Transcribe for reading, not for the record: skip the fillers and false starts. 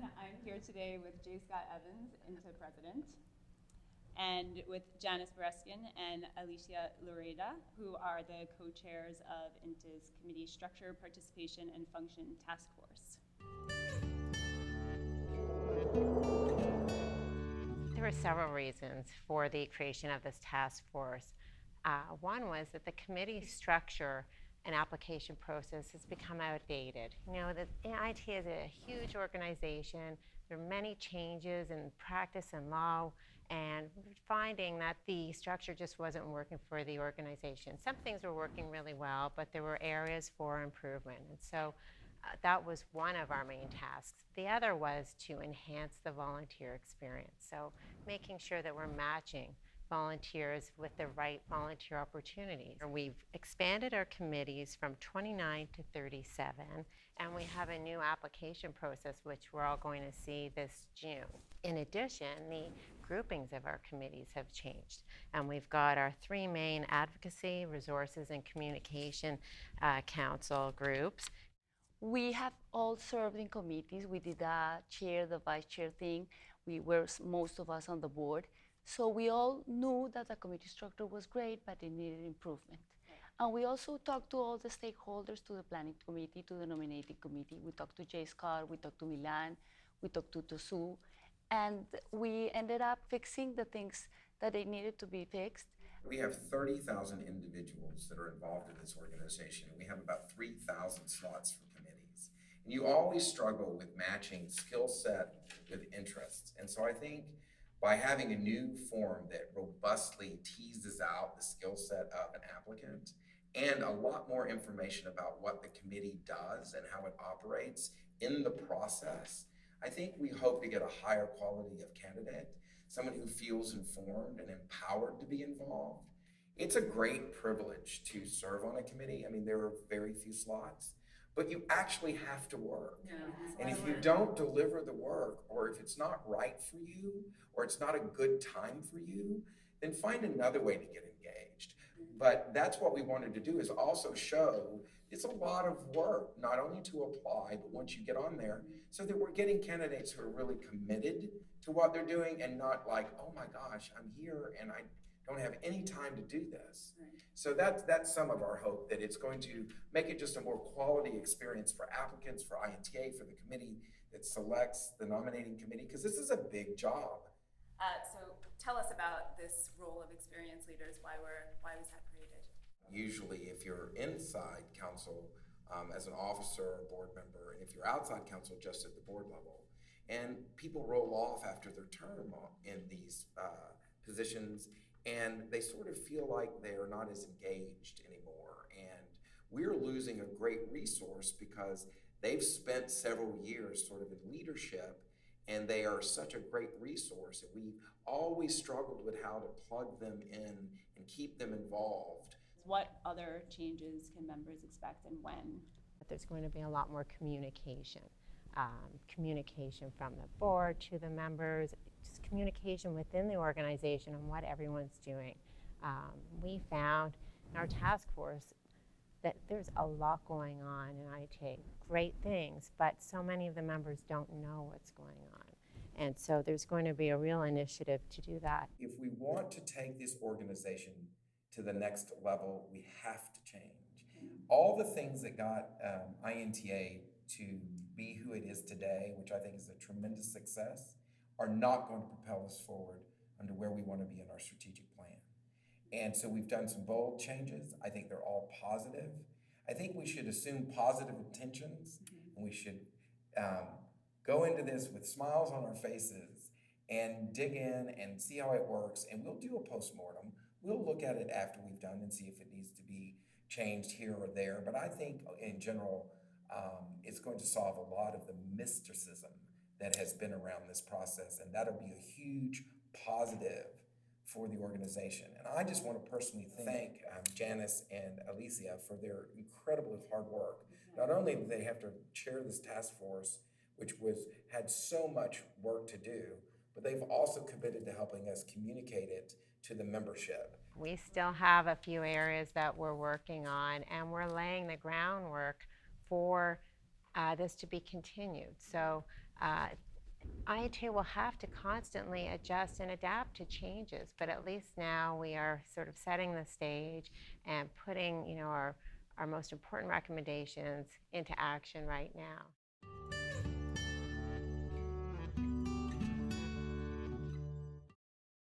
I'm here today with J. Scott Evans, INTA President, and with Janice Bereskin and Alicia Loreda, who are the co-chairs of INTA's Committee Structure, Participation, and Function Task Force. There were several reasons for the creation of this task force. One was that the committee structure and application process has become outdated. You know, the INTA is a huge organization. There are many changes in practice and law, and we're finding that the structure just wasn't working for the organization. Some things were working really well, but there were areas for improvement. And so that was one of our main tasks. The other was to enhance the volunteer experience. So making sure that we're matching volunteers with the right volunteer opportunities. We've expanded our committees from 29 to 37, and we have a new application process which we're all going to see this June. In addition, the groupings of our committees have changed, and we've got our three main advocacy, resources, and communication council groups. We have all served in committees. We did the chair, the vice chair thing. We were most of us on the board. So we all knew that the committee structure was great, but it needed improvement. And we also talked to all the stakeholders, to the planning committee, to the nominating committee. We talked to J. Scott, we talked to Mei-lan, we talked to Sue, and we ended up fixing the things that they needed to be fixed. We have 30,000 individuals that are involved in this organization, and we have about 3,000 slots for committees. And you always struggle with matching skill set with interests. And so I think by having a new form that robustly teases out the skill set of an applicant and a lot more information about what the committee does and how it operates in the process, I think we hope to get a higher quality of candidate, someone who feels informed and empowered to be involved. It's a great privilege to serve on a committee. I mean, there are very few slots, but you actually have to work. Yeah, and if you don't deliver the work, or if it's not right for you, or it's not a good time for you, then find another way to get engaged. But that's what we wanted to do, is also show it's a lot of work, not only to apply, but once you get on there, so that we're getting candidates who are really committed to what they're doing and not like, oh my gosh, I'm here and I don't have any time to do this. Right. So that's some of our hope, that it's going to make it just a more quality experience for applicants, for INTA, for the committee that selects the nominating committee, because this is a big job. So tell us about this role of experienced leaders. Why was that created? Usually if you're inside council as an officer or board member, and if you're outside council just at the board level, and people roll off after their term in these positions, and they sort of feel like they're not as engaged anymore. And we're losing a great resource because they've spent several years sort of in leadership, and they are such a great resource. And we've always struggled with how to plug them in and keep them involved. What other changes can members expect, and when? There's going to be a lot more communication. Communication from the board to the members, just communication within the organization on what everyone's doing. We found in our task force that there's a lot going on in INTA, great things, but so many of the members don't know what's going on. And so there's going to be a real initiative to do that. If we want to take this organization to the next level, we have to change. All the things that got INTA to be who it is today, which I think is a tremendous success, are not going to propel us forward under where we want to be in our strategic plan. And so we've done some bold changes. I think they're all positive. I think we should assume positive intentions, and we should go into this with smiles on our faces and dig in and see how it works. And we'll do a postmortem. We'll look at it after we've done and see if it needs to be changed here or there. But I think in general, it's going to solve a lot of the mysticism that has been around this process, and that'll be a huge positive for the organization. And I just want to personally thank Janice and Alicia for their incredibly hard work. Not only did they have to chair this task force, which had so much work to do, but they've also committed to helping us communicate it to the membership. We still have a few areas that we're working on, and we're laying the groundwork for this to be continued. So INTA will have to constantly adjust and adapt to changes, but at least now we are sort of setting the stage and putting, our most important recommendations into action right now.